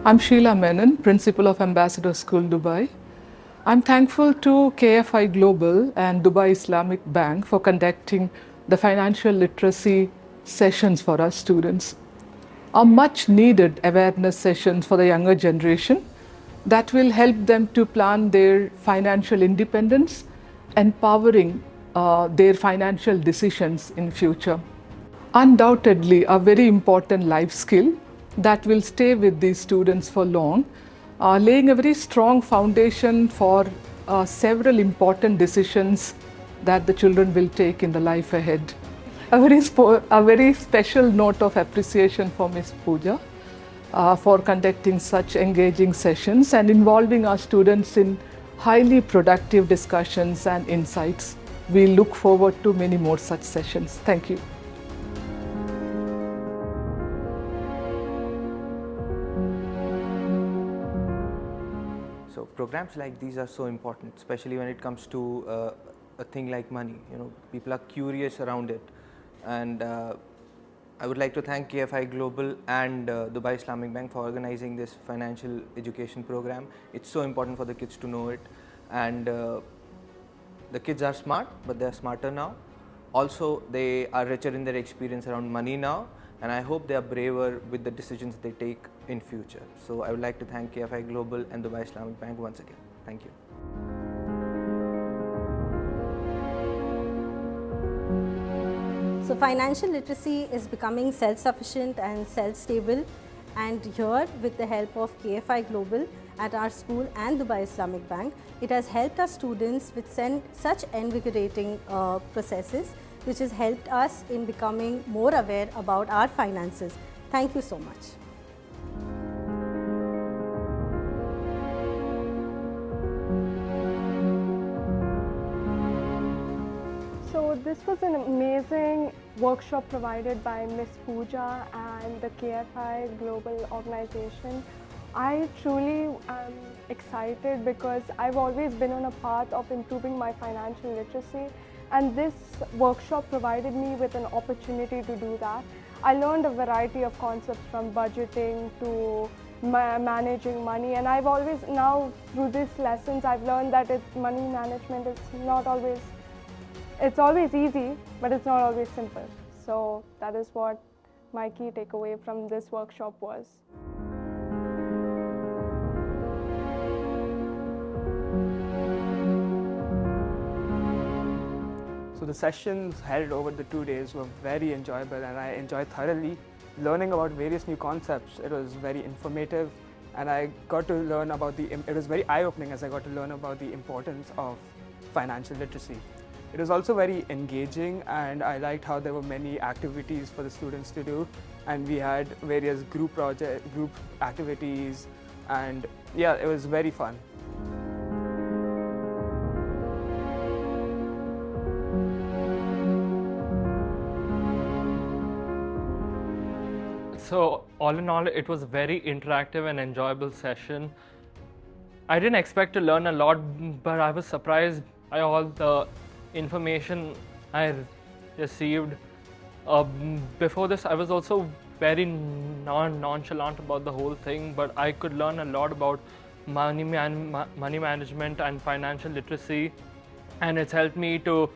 I'm Sheila Menon, Principal of Ambassador School, Dubai. I'm thankful to KFI Global and Dubai Islamic Bank for conducting the financial literacy sessions for our students. Are much needed awareness sessions for the younger generation that will help them to plan their financial independence, empowering their financial decisions in future. Undoubtedly a very important life skill that will stay with these students for long, laying a very strong foundation for several important decisions that the children will take in the life ahead. A very special note of appreciation for Ms. Pooja for conducting such engaging sessions and involving our students in highly productive discussions and insights. We look forward to many more such sessions. Thank you. So programs like these are so important, especially when it comes to a thing like money. People are curious around it, and I would like to thank KFI Global and Dubai Islamic Bank for organizing this financial education program. It's so important for the kids to know it, and the kids are smart, but they are smarter now. Also, they are richer in their experience around money now, and I hope they are braver with the decisions they take in future. So I would like to thank KFI Global and Dubai Islamic Bank once again. Thank you. So financial literacy is becoming self-sufficient and self-stable, and here with the help of KFI Global at our school and Dubai Islamic Bank, it has helped our students with such invigorating processes, which has helped us in becoming more aware about our finances. Thank you so much. So this was an amazing workshop provided by Ms. Pooja and the KFI Global organization. I truly am excited because I've always been on a path of improving my financial literacy, and this workshop provided me with an opportunity to do that. I learned a variety of concepts from budgeting to managing money, and I've always now through these lessons I've learned that money management is not always, it's always easy, but it's not always simple. So that is what my key takeaway from this workshop was. So the sessions held over the 2 days were very enjoyable, and I enjoyed thoroughly learning about various new concepts. It was very informative, and I got to learn about it was very eye-opening as I got to learn about the importance of financial literacy. It was also very engaging, and I liked how there were many activities for the students to do, and we had various group activities, and yeah, it was very fun. So all in all, it was a very interactive and enjoyable session. I didn't expect to learn a lot, but I was surprised by all the information I received. Before this, I was also very nonchalant about the whole thing, but I could learn a lot about money management and financial literacy, and it's helped me to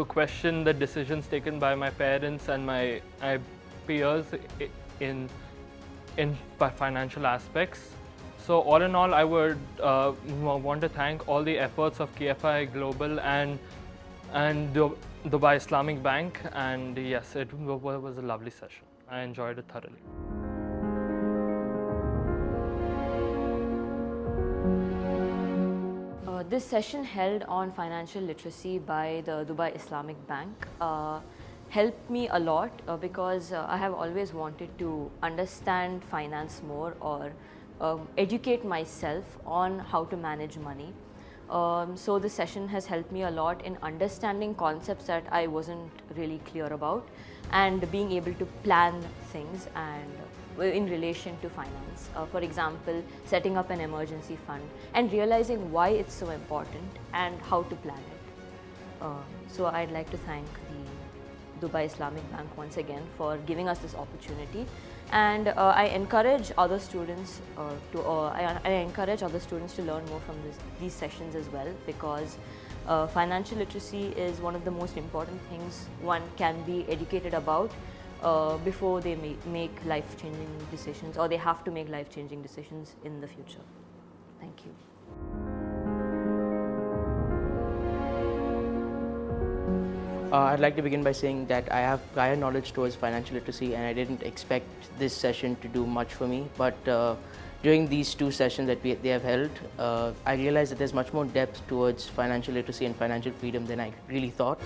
question the decisions taken by my parents and my peers in financial aspects. So all in all, I would want to thank all the efforts of KFI Global and Dubai Islamic Bank, and yes, it was a lovely session. I enjoyed it thoroughly. This session held on financial literacy by the Dubai Islamic Bank helped me a lot because I have always wanted to understand finance more, or educate myself on how to manage money. So this session has helped me a lot in understanding concepts that I wasn't really clear about, and being able to plan things and in relation to finance. For example, setting up an emergency fund and realizing why it's so important and how to plan it. So I'd like to thank the Dubai Islamic Bank once again for giving us this opportunity, And I encourage other students I encourage other students to learn more from these sessions as well, because financial literacy is one of the most important things one can be educated about before they make life-changing decisions, or they have to make life-changing decisions in the future. Thank you. I'd like to begin by saying that I have prior knowledge towards financial literacy, and I didn't expect this session to do much for me. But during these two sessions that they have held, I realized that there's much more depth towards financial literacy and financial freedom than I really thought.